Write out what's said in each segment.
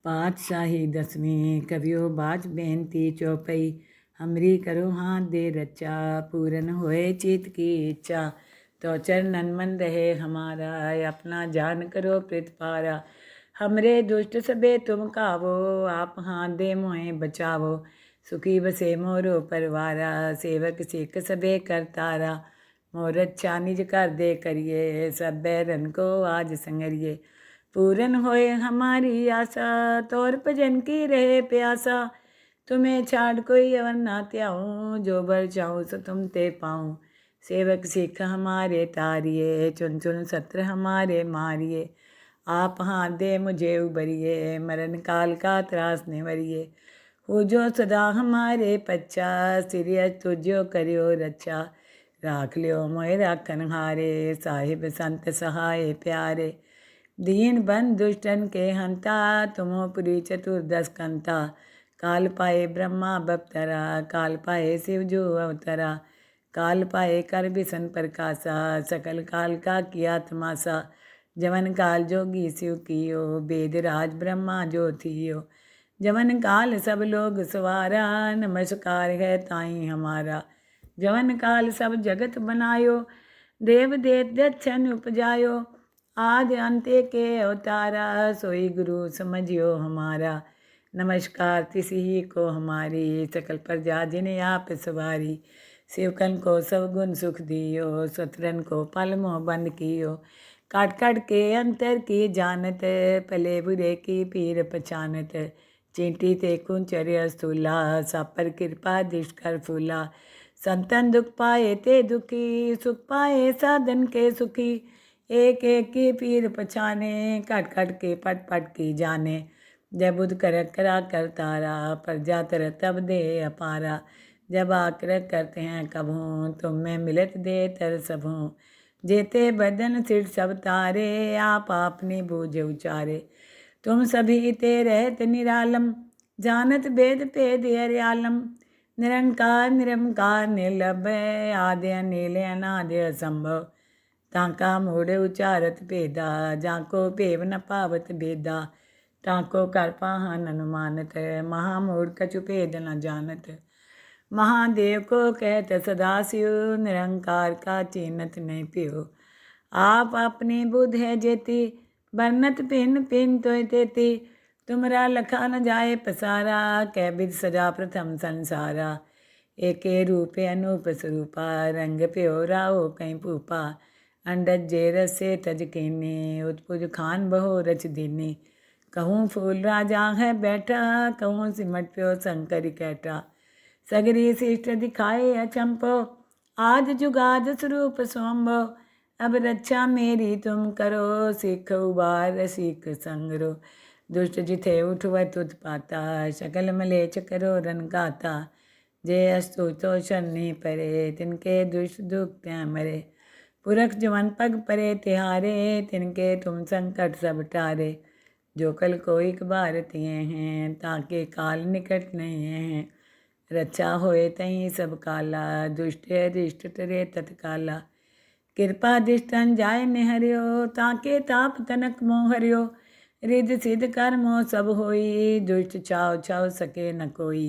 पातशाही दसवीं कवियो बाज बेनती चौपई। हमरी करो हाथ दे रचा, पूरन होए चित की इच्छा। तो चरणन मन रहे हमारा, अपना जान करो प्रतिपारा। हमरे दुष्ट सबे तुम कावो, आप हाथ दे मोहे बचावो। सुखी बसे मोरो परवारा, सेवक सिख सबे करतारा। मोर अच्छा निज कर दे करिए, सब बैरन को आज संगरिए। पूरन होए हमारी आशा, तोर भजन की रहे प्यासा। तुम्हें छाड़ कोई अवर ना त्याऊँ, जो बर चाहूँ सो तुम ते पाऊँ। सेवक सिख हमारे तारिये, चुन चुन सत्र हमारे मारिए। आप हाथ दे मुझे उबरिए, मरण काल का त्रास निवरिए। हो जो सदा हमारे पच्चा, सिरिय तुझो करियो रक्षा। राख लियो मोए राखन हारे, साहिब संत सहाय प्यारे। दीन बंद दुष्टन के हंता, तुमो पुरी चतुर्दश कंता। काल पाए ब्रह्मा बपतरा, काल पाए शिव जो अवतरा। काल पाए कर बिसन प्रकाशा, सकल काल का किया तमाशा। जवन काल जोगी शिव कियो, वेद राज ब्रह्मा जो थियो। जवन काल सब लोग सवारा, नमस्कार है ताई हमारा। जवन काल सब जगत बनायो, देव देत दक्षन उपजायो। आदि अंत्य के अवतारा, सोई गुरु समझियो हमारा। नमस्कार तिसी को हमारी, सकल प्रजा जिन्हें आप सवारी। सेवकन को सब गुण सुख दियो, सतरन को पल मोह बंद कियो। काट काट के अंतर की जानत, पले बुरे की पीर पहचानत। चींटी ते कुंचर्य स्थूला, सापर कृपा दुष्कर फूला। संतन दुख पाए ते दुखी, सुख पाए साधन के सुखी। एक एक की पीर पछाने, कट कट के पट पट की जाने। जब बुध कर करा कर तारा, प्रजा तर तब दे अपारा। जब आकर करते हैं कभों, तुम में मिलत दे तर सबों। जेते बदन सिर सब तारे, आप आपनी बूझ उचारे। तुम सभी ते रहत निरालम, जानत वेद भेद हरियालम। निरंकार निरंकार निर्लभ, आद्य अनिल अनादि असंभव। ताका मूढ़ उचारत भेदा, जाको भेव न पावत भेदा। ताको कर पाहन अनुमानत, महामूढ़ कछु भेद न जानत। महादेव को कहत सदा शिव, निरंकार का चीनत नहीं पियो। आप अपनी बुध है जेती, बरनत पिन पिन तोय तेती। तुमरा लखा न जाए पसारा, कै बिद सजा प्रथम संसारा। एके रूपे अनूप स्वरूपा, रंग प्यो राओ कहीं भूपा। अंडज जे रसे तज कीनी, उत्पुज खान बहो रच दीनी। कहूँ फूल राजा है बैठा, कहूँ सिमट प्यो शंकर कैटा। सगरी शिष्ट दिखाए अचंपो, आज जुगाद स्वरूप सोम्बो। अब रक्षा मेरी तुम करो, सिख उबार सिख संगरो। दुष्ट जिथे उठवत उत्पाता, सकल मलेच करो रन गाता। जे अस्तु तो शनि परे, तिनके दुष्ट दुख त्या मरे। पुरख जवन पग परे तिहारे, तिनके तुम संकट सब टारे। जो कल को एक बार तिए हैं, ताके काल निकट नहीं हैं। रक्षा होए तहीं सब काला, दुष्ट रिष्ट तरे तत्काला। कृपा दिष्टन जाय निहरियो, ताके ताप तनक मोह हरियो। रिद सिद्ध कर्मो सब होई, दुष्ट छाव छाव सके न कोई।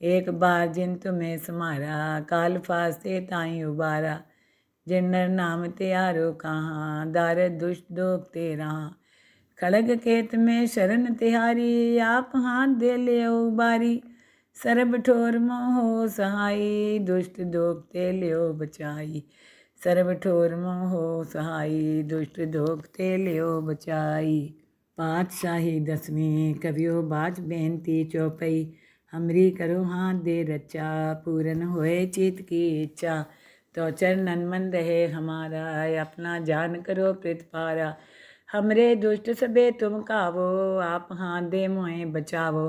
एक बार जिन तुम्हें समारा, काल फास्ते ताई उबारा। जिन्नर नाम त्यारो कहाँ, दार दुष्ट दोख तेरा। खड़ग खेत में शरण तिहारी, आप हाथ दे ले उबारी। सरब ठोर मोहो सहाई, दुष्ट दोख ते लियो बचाई। सरब ठोर मोहो सहाई, दुष्ट दोख ते लियो बचाई। पातशाही दसवीं कवियो बाज बेनती चौपई। हमरी करो हाथ दे रचा, पूरन होए चित की इच्छा। तो चरणन मन रहे हमारा, अपना जान करो प्रतिपारा। हमरे दुष्ट सबे तुम कावो, आप हाथ दे मोहे बचावो।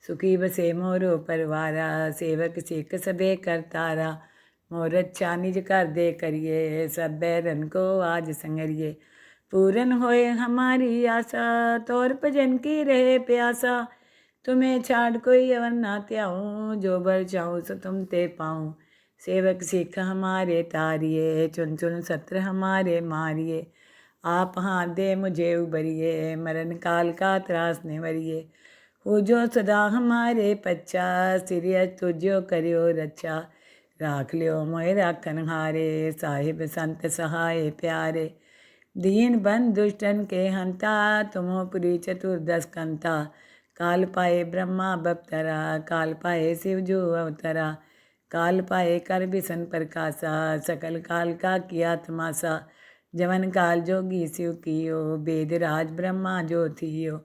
सुखी बसे मोरो परवारा, सेवक सिख सबे करतारा। मोर अच्छा निज कर दे करिए, सब बैरन को आज संगरिए। पूरन होए हमारी आशा, तोर भजन की रहे प्यासा। तुम्हें छाड़ कोई अवर ना त्याऊँ, जो बर चाहूँ सो तुम ते पाऊँ। सेवक सिख हमारे तारिये, चुन चुन सत्र हमारे मारिए। आप हाथ दे मुझे उबरिए, मरण काल का त्रास निवरिए। हो जो सदा हमारे पच्चा, सिरिय तुझो करियो रचा। राख लियो मोए राखन हारे, साहिब संत सहाय प्यारे। दीन बंद दुष्टन के हंता, तुमो पुरी चतुर्दश कंता। काल पाए ब्रह्मा बप्तरा, काल पाए शिव जो अवतरा। काल पाए कर बिसन प्रकाशा, सकल काल का किया तमाशा। जवन काल जोगी शिव कियो, वेद राज ब्रह्मा जो थियो।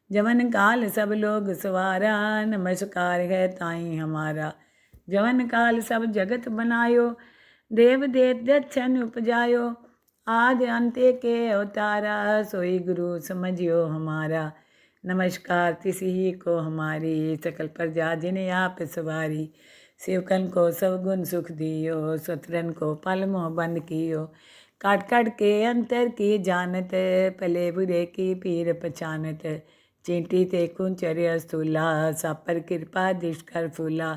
जवन काल सब लोग सवारा, नमस्कार है ताई हमारा। जवन काल सब जगत बनायो, देव देत दक्षन उपजायो। आद अंत्य के अवतारा, सोई गुरु समझियो हमारा। नमस्कार तिसी ही को हमारी, सकल प्रजा जिन्हें आप सवारी। सेवकन को सब गुण सुख दियो, स्वतरन को पल मोह बंद कियो। काट काट के अंतर की जानत, पले बुरे की पीर पहचानत। चींटी ते कुंचर्य स्थूला, सापर कृपा दुष्कर फूला।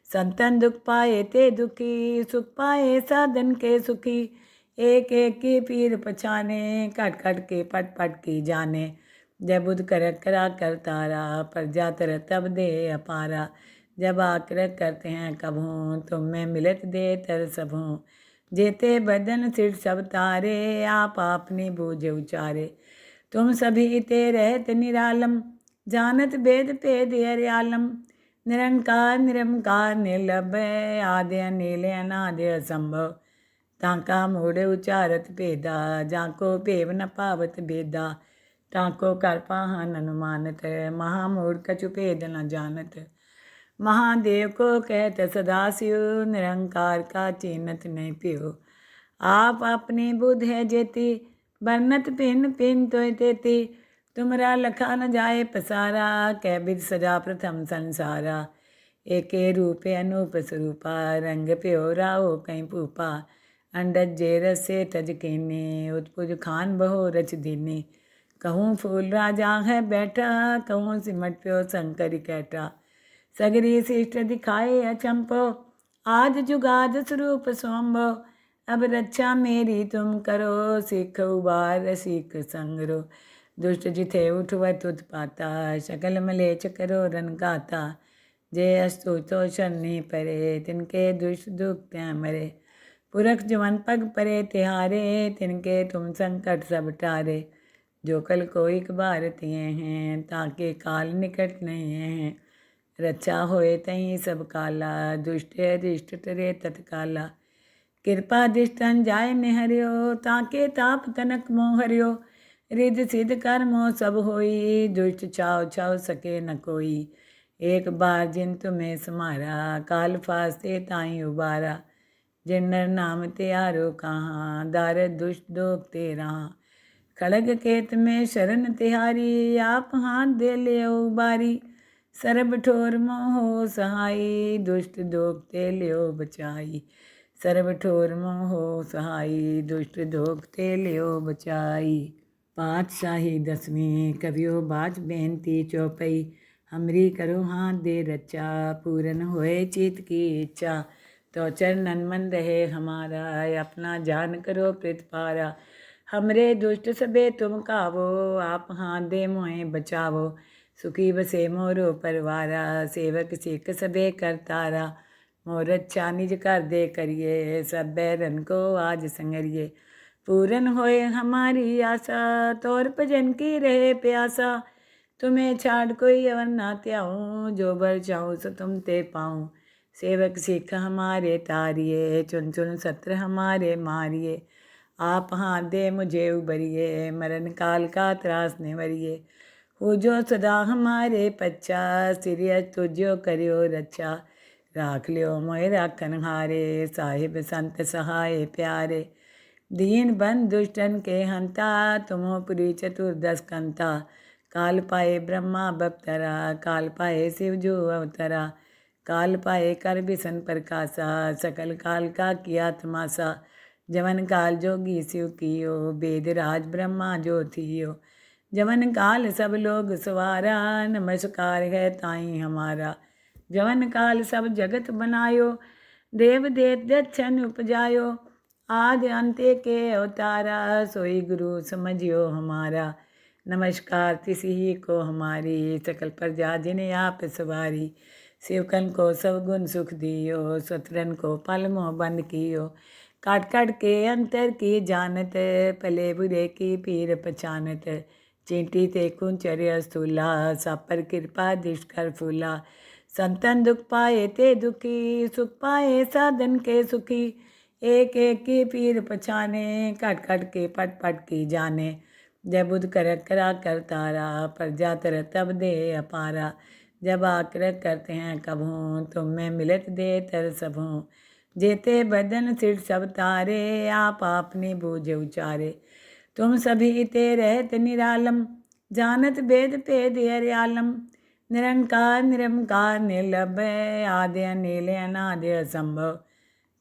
संतन दुख पाए ते दुखी, सुख पाए साधन के सुखी। एक एक की पीर पछाने, काट काट के पट पट की जाने। जय बुध कर करा कर तारा, प्रजा तर तब दे अपारा। जब आकर करते हैं कभों, तुम में मिलत दे तर सबों। जेते बदन सिर सब तारे, आप आपनी बूझ उचारे। तुम सभी ते रहत निरालम, जानत भेद भेद हरियालम। निरंकार निरंकार निर्लभ, आद्य अनिल अनादि असंभव। ताका मूढ़ उचारत भेदा, जाको भेव न पावत भेदा। ताको कर पाहन अनुमानत, महामूढ़ कछु भेद न जानत। महादेव को कहत सदाशिव, निरंकार का चिन्हत नहीं पियो। आप अपनी बुध है जेती, बरनत पिन पिन तो तेती। तुमरा लखा न जाए पसारा, कै बिद सजा प्रथम संसारा। एके रूपे अनूप स्वरूपा, रंग प्यो राओ कहीं पूपा। अंडज जे रसे तज कीनी, उत्पुज खान बहो रच दीनी। कहूँ फूल राजा है बैठा, कहूँ सिमट प्यो शंकर कैटा। सगरी शिष्ट दिखाए अचंपो, आज जुगाद स्वरूप सोम्बो। अब रक्षा मेरी तुम करो, सिख उबार सीख संगरो। दुष्ट जिथे उठवत उत्पाता, शकल मलेच करो रन गाता। जे अस्तु तो शनि परे, तिनके दुष्ट दुख त्या मरे। पुरख जवन पग परे तिहारे, तिनके तुम संकट सब टारे। जो कल को एक बार तिए हैं, ताके काल निकट नहीं हैं। रचा होए तहीं सब काला, दुष्ट अरिष्ट टरे तत्काला। कृपा दृष्टन जाय निहरियो, ताके ताप तनक मोह हरियो। रिद सिद्ध कर्मो सब होई, दुष्ट छाव छाव सके न कोई। एक बार जिन तुम्हें समारा, काल फास्ते ताई उबारा। जिन नर नाम त्यारो कहाँ, दारद दुष्ट दोख तेरा। खड़ग केत में शरण तिहारी, आप हाथ दे ले उबारी। सरब ठोर मोहो सहाई, दुष्ट दोख ते लियो बचाई। सरब ठोर मोहो सहाई, दुष्ट दोख ते लियो बचाई। पातशाही दसवीं कवियो बाज बेनती चौपई। हमरी करो हाथ दे रचा, पूरन होए चित की इच्छा। तो चरणन मन रहे हमारा, अपना जान करो प्रतिपारा। हमरे दुष्ट सबे तुम कावो, आप हाथ दे मोहे बचावो। सुखी बसे मोरो परवारा, सेवक सिख सबे करतारा। मोर अच्छा निज कर दे करिए, सब बैरन को आज संगरिए। पूरन होए हमारी आशा, तोर भजन की रहे प्यासा। तुम्हें छाड़ कोई अवर ना त्याऊँ, जो बर चाहूँ सो तुम ते पाऊँ। सेवक सिख हमारे तारिए, चुन चुन सत्र हमारे मारिए। आप हाथ दे मुझे उबरिए, मरण काल का त्रास निवरिए। हो जो सदा हमारे पच्चा, सिरिय तुझो करियो रचा। राख लियो मोए राखन हारे, साहिब संत सहाय प्यारे। दीन बंद दुष्टन के हंता, तुमो पुरी चतुर्दश कंता। काल पाए ब्रह्मा बप्तरा, काल पाए शिव जो अवतरा। काल पाए कर बिसन प्रकाशा, सकल काल का किया तमाशा। जवन काल जोगी शिव कियो, वेद राज ब्रह्मा जो थियो। जवन काल सब लोग सवारा, नमस्कार है ताई हमारा। जवन काल सब जगत बनायो, देव देत दक्षन उपजायो। आद अंत्य के अवतारा, सोई गुरु समझियो हमारा। नमस्कार तिसी ही को हमारी, सकल प्रजा जिन्हें आप सवारी। सेवकन को सब गुण सुख दियो, स्वतरन को पल मोह बंद कियो। काट काट के अंतर की जानत, पले बुरे की पीर पहचानत। चींटी ते कुंचर्य स्थूला, सब पर कृपा दुष्कर फूला। संतन दुख पाए ते दुखी, सुख पाए साधन के सुखी। एक एक की पीर पछाने, काट काट के पट पट की जाने। जब बुध कर करा कर तारा, प्रजा तर तब दे अपारा। जब आकर करते हैं कभों, तुम में मिलत दे तर सबों। जेते बदन सिर सब तारे, आप आपनी बूझ उचारे। तुम सभी ते रहत निरालम, जानत भेद भेद हरियालम। निरंकार निरंकार निर्लभ, आद्य अनिल अनादि असंभव।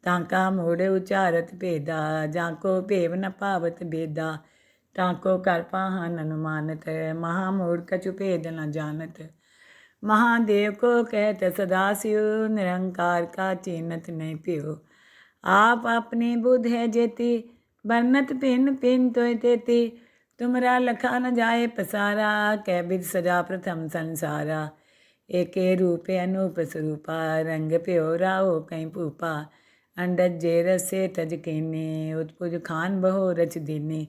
ताका मूढ़ उचारत भेदा, जाको भेव न पावत भेदा। ताको कर पाहन अनुमानत, महामूढ़ कछु भेद न जानत। महादेव को कहत सदा शिव, निरंकार का चिन्हत नहीं पियो। आप अपनी बुध है जेती, बरनत पिन पिन तो तेती। तुमरा लखा न जाए पसारा, कै बिद सजा प्रथम संसारा। एके रूपे अनूप स्वरूपा, रंग प्यो राहो कहीं पूपा। अंडज जे रसे तज कीनी, उत्पुज खान बहो रच दीनी।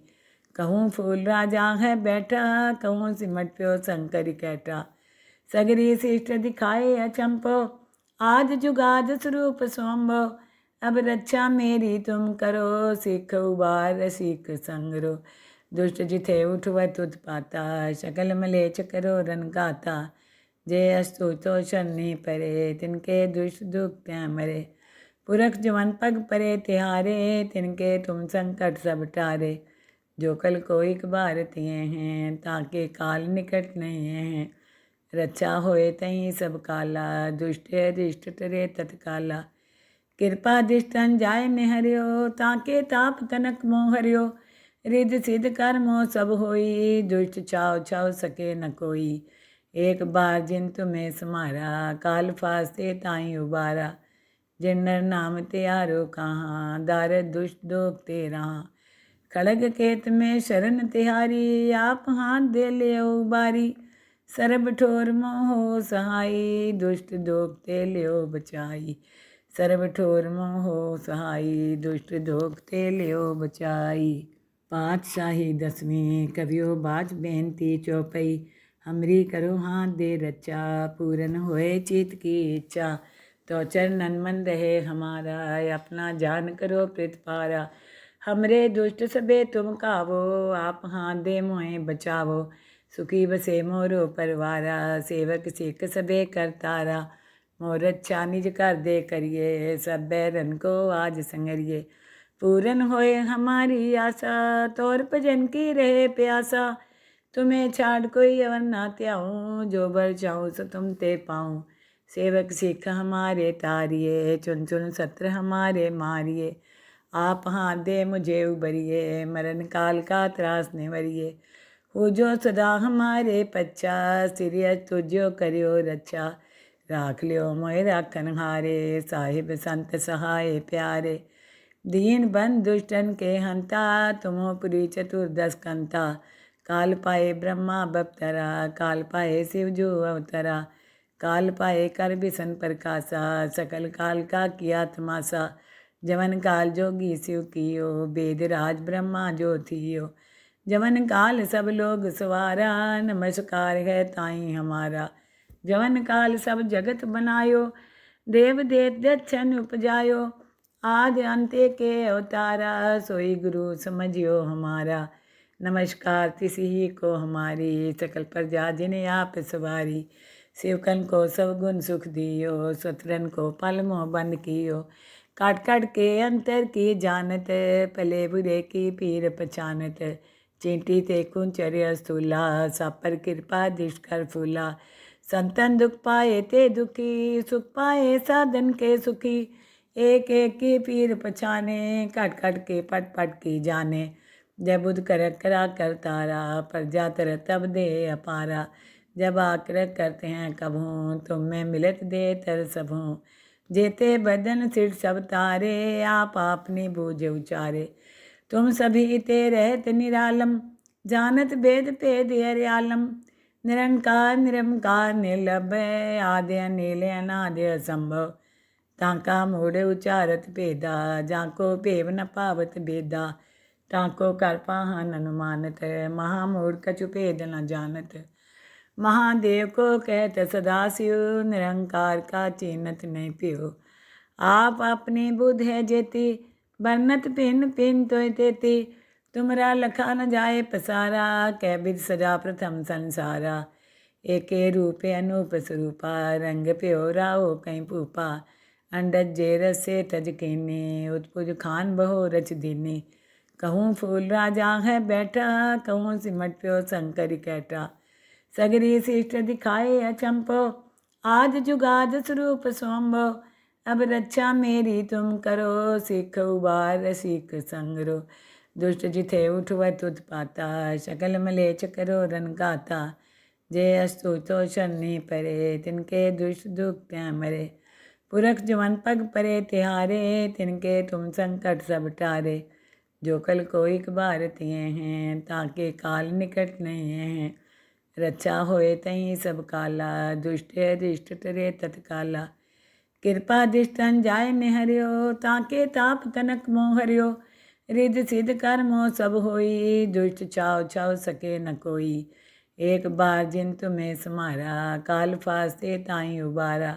कहूँ फूल राजा है बैठा, कहूँ सिमट प्यो शंकर कैटा। सगरी शिष्ट दिखाए अचंपो, आज जुगाद स्वरूप सोम्बो। अब रक्षा मेरी तुम करो, सिख उबार सीख संगरो। दुष्ट जिथे उठवत उत्पाता, शकल मलेच करो रन गाता। जे अस्तु तो शनि परे, तिनके दुष्ट दुख त्या मरे। पुरख जवन पग परे तिहारे, तिनके तुम संकट सब टारे। जो कल को एक बार तिए हैं, ताके काल निकट नहीं हैं। रक्षा होए तहीं सब काला, दुष्ट अरिष्ट तरे तत्काला। कृपा दिष्टन जाय निहरियो, ताके ताप तनक मोह हरियो। रिद्ध सिद्ध कर्मो सब होई, दुष्ट छाव छाव सके न कोई। एक बार जिन तुम्हें समारा, काल फास्ते ताई उबारा। जिन नर नाम त्यारो कहाँ, दारद दुष्ट दोख तेरा। खड़ग केत में शरण तिहारी, आप हाथ दे ले उबारी। सरब ठोर मोहो सहाई, दुष्ट दोख ते लियो बचाई। सरब ठोर मोहो सहाई, दुष्ट दोख ते लियो बचाई। पातशाही दसवीं कवियो बाज बेनती चौपई। हमरी करो हाथ दे रचा, पूरन होए चित की इच्छा। तो चरणन मन रहे हमारा, अपना जान करो प्रतिपारा। हमरे दुष्ट सबे तुम कावो, आप हाथ दे मोहे बचावो। सुखी बसे मोरो परवारा, सेवक सिख सबे करतारा। मोर अच्छा निज कर दे करिए, सब बैरन को आज संगरिए। पूरन होए हमारी आशा, तोर भजन की रहे प्यासा। तुम्हें छाड़ कोई अवर ना त्याऊँ, जो बर चाहूँ सो तुम ते पाऊँ। सेवक सिख हमारे तारिए, चुन चुन सत्र हमारे मारिए। आप हाथ दे मुझे उबरिए, मरण काल का त्रास निवरिए। हो जो सदा हमारे पच्चा, सिरिय तुझो करियो रक्षा। राख लियो मोए राखन हारे, साहिब संत सहाय प्यारे। दीन बंद दुष्टन के हंता, तुमो पुरी चतुर्दश कंता। काल पाए ब्रह्मा बपतरा, काल पाए शिव जो अवतरा। काल पाए कर बिसन प्रकाशा, सकल काल का किया तमाशा। जवन काल जोगी शिव कियो, वेद राज ब्रह्मा जो थियो। जवन काल सब लोग सवारा, नमस्कार है ताई हमारा। जवन काल सब जगत बनायो, देव देत दक्षन उपजायो। आदि अंत्य के अवतारा, सोई गुरु समझियो हमारा। नमस्कार तिसी ही को हमारी, सकल प्रजा जिन्हें आप सवारी। सेवकन को सब गुण सुख दियो, स्वतरन को पल मोह बंद कियो। काट काट के अंतर की जानत, पले बुरे की पीर पहचानत। चींटी ते कुंचर्य स्थूला, सब पर कृपा दुष्कर फूला। संतन दुख पाए ते दुखी, सुख पाए साधन के सुखी। एक एक की पीर पछाने, काट काट के पट पट की जाने। जब बुध कर करा कर तारा, प्रजा तर तब दे अपारा। जब आकर करते हैं कभों, तुम में मिलत दे तर सबों। जेते बदन सिर सब तारे, आप आपनी बूझ उचारे। तुम सभी ते रहत निरालम, जानत भेद भेद हरियालम निरंकार निरंकार निर्लभय आदि अनिल अनादि असंभव ताका मूढ़ उचारत भेदा जाको भेव न पावत भेदा ताको कर पाहन अनुमानत महामूढ़ कछु भेद न जानत महादेव को कहत सदाशिव निरंकार का चीनत नहीं पियो आप अपनी बुध है जेती बरनत पिन पिन तो तेती तुमरा लखा न जाए पसारा कै बिद सजा प्रथम संसारा एके रूपे अनूप स्वरूपा रंग प्यो राओ कहीं पूपा अंडज जे रसे तज कीने उत्पुज खान बहो रच दीने कहूँ फूल राजा है बैठा कहूँ सिमट प्यो शंकर कैटा सगरी शिष्ट दिखाए अचंपो आज जुगाद स्वरूप स्वंभो अब रक्षा मेरी तुम करो सिख उबार सिख संगरो दुष्ट जिथे उठवत उत्पाता शकल मलेच करो रन गाता जे अस्तु तो शनि परे तिनके दुष्ट दुख त्या मरे पुरख जवन पग परे तिहारे तिनके तुम संकट सब टारे जो कल को एक बार तिए हैं ताके काल निकट नहीं हैं रक्षा होए तहीं सब काला दुष्ट अरिष्ट तरे तत्काला कृपा दिष्टन जाय निहरियो ताके ताप तनक मोह हरियो रिद सिद्ध कर्मो सब होई दुष्ट चाव चाव सके न कोई एक बार जिन तुम्हें समारा काल फास्ते ताई उबारा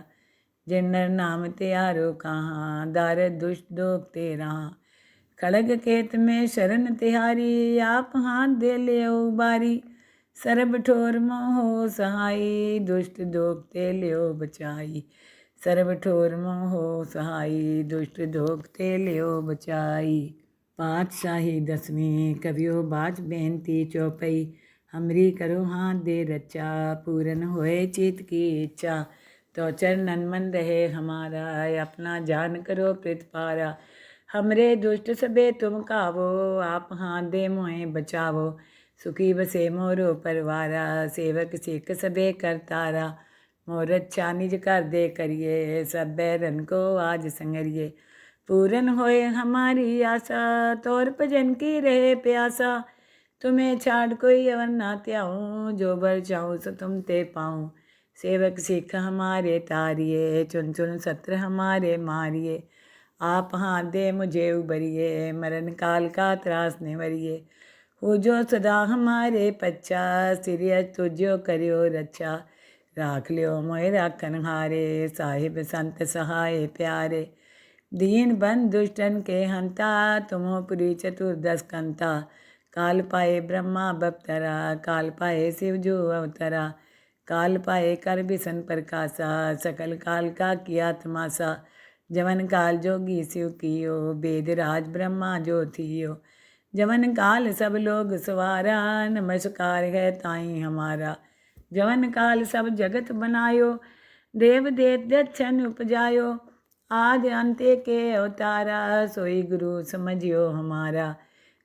जिन नर नाम त्यारो कहाँ दार दुष्ट दोख तेरा खड़ग केत में शरण तिहारी आप हाथ दे ले उबारी सरब ठोर मोहो सहाई दुष्ट दोख ते लियो बचाई सरब ठोर मोहो सहाई दुष्ट दोख ते लियो बचाई पातशाही दसवीं कवियो बाज बेनती चौपई हमरी करो हाथ दे रचा पूरन होए चित की इच्छा तो चरणन मन रहे हमारा अपना जान करो प्रतिपारा हमरे दुष्ट सबे तुम कावो आप हाथ दे मोहे बचावो सुखी बसे मोरो परवारा सेवक सिख सबे करतारा मोर अच्छा निज कर दे करिए सब बैरन को आज संगरिए पूरन होए हमारी आशा तोर भजन की रहे प्यासा तुम्हें छाड़ कोई अवर ना त्याऊँ जो बर चाहूँ सो तुम ते पाऊँ सेवक सिख हमारे तारिए चुन चुन सत्र हमारे मारिए आप हाथ दे मुझे उबरिए मरण काल का त्रास निवरिए हो जो सदा हमारे पच्चा सिरियस तुझो करियो रक्षा राख लियो मोए राखन हारे साहिब संत सहाय प्यारे दीन बंद दुष्टन के हंता तुमो पुरी चतुर्दश कंता काल पाए ब्रह्मा बप्तरा काल पाए शिव जो अवतरा काल पाए कर बिसन प्रकाशा सकल काल का किया तमाशा जवन काल जोगी शिव कियो वेद राज ब्रह्मा जो थियो जवन काल सब लोग सवारा नमस्कार है ताई हमारा जवन काल सब जगत बनायो देव देत दक्षन उपजायो आदि अंत्य के अवतारा सोई गुरु समझियो हमारा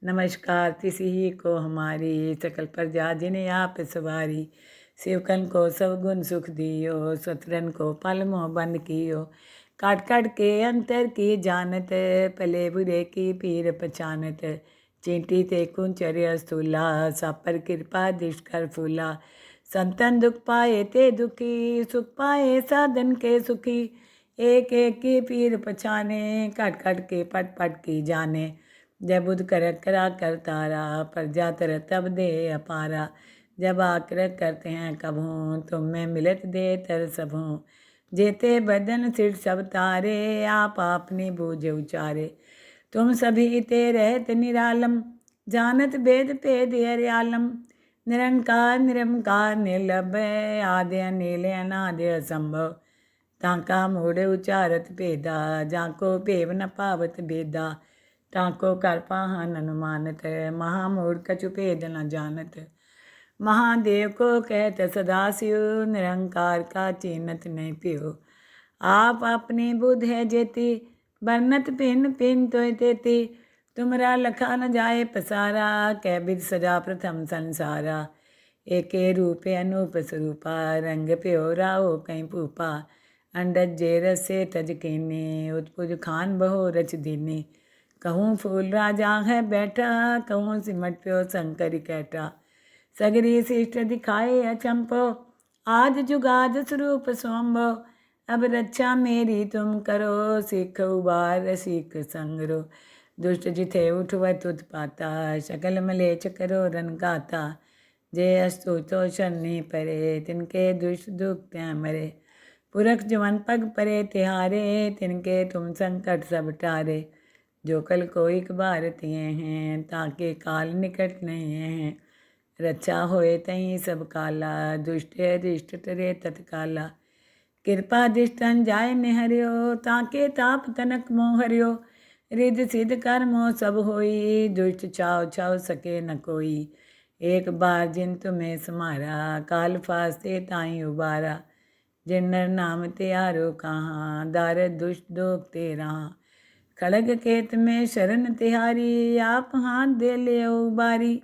नमस्कार तिसी ही को हमारी सकल प्रजा जिन्हें आप सवारी शिवकन को सब गुण सुख दियो सतरन को पल मोह बंद कियो काट काट के अंतर की जानत पले बुरे की पीर पहचानत चींटी ते कुंचर्य स्थूला सापर कृपा दुष्कर फूला संतन दुख पाए ते दुखी सुख पाए साधन के सुखी एक एक की पीर पछाने काट काट के पट पट की जाने जय बुध कर करा कर तारा प्रजा तर तब दे अपारा जब आकर करते हैं कभों तुम में मिलत दे तर सबों जेते बदन सिर सब तारे आप आपनी बूझ उचारे तुम सभी ते रहत निरालम जानत भेद भेद हरियालम निरंकार निरंकार निर्लभय आदि अनिल अनादि असंभव ताका मूढ़ उचारत भेदा जाको भेव न पावत भेदा ताको कर पाहन अनुमानत महामूढ़ कछु भेद न जानत महादेव को कहत सदाशिव निरंकार का चीनत नहीं पियो आप अपनी बुध है जेती बरनत पिन पिन तो तेती तुमरा लखा न जाए पसारा कै बिद सजा प्रथम संसारा एके रूपे अनूप स्वरूपा रंग प्यो राओ कहीं पूपा अंडज जे रसे तज कीने उत्पुज खान बहो रच दीने कहूँ फूल राजा है बैठा, कहूँ सिमट प्यो शंकर कैटा। सगरी शिष्ट दिखाए अचंपो, आज जुगाद स्वरूप सोम्बो। अब रक्षा मेरी तुम करो, सिख उबार सिख संगरो। दुष्ट जिथे उठवत उत्पाता, सकल मलेच करो रन गाता। जे अस्तु तो शनि परे, तिनके दुष्ट दुख त्या मरे। पुरख जवन पग परे तिहारे, तिनके तुम संकट सब टारे। जो कल को एक बार तिए हैं, ताके काल निकट नहीं हैं। रक्षा होए तई सब काला, दुष्ट अधिष्ट तरे तत्काला। कृपा दिष्टन जाय निहरियो, ताके ताप तनक मोह हरियो। रिद्ध सिद्ध कर्मो सब होई, दुष्ट छाव छाव सके न कोई। एक बार जिन तुम्हें समारा, काल फास्ते ताई उबारा। जिन नर नाम त्यारो कहाँ, दारद दुष्ट दोख ते रहा। खड़ग केत में शरण तिहारी, आप हाथ दे ले उबारी।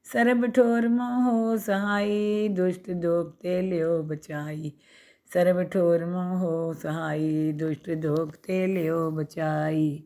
सरब ठोर मोह सहाई, दुष्ट दोख ते लियो बचाई। सरब ठोर मोह सहाई, दुष्ट दोख ते लियो बचाई।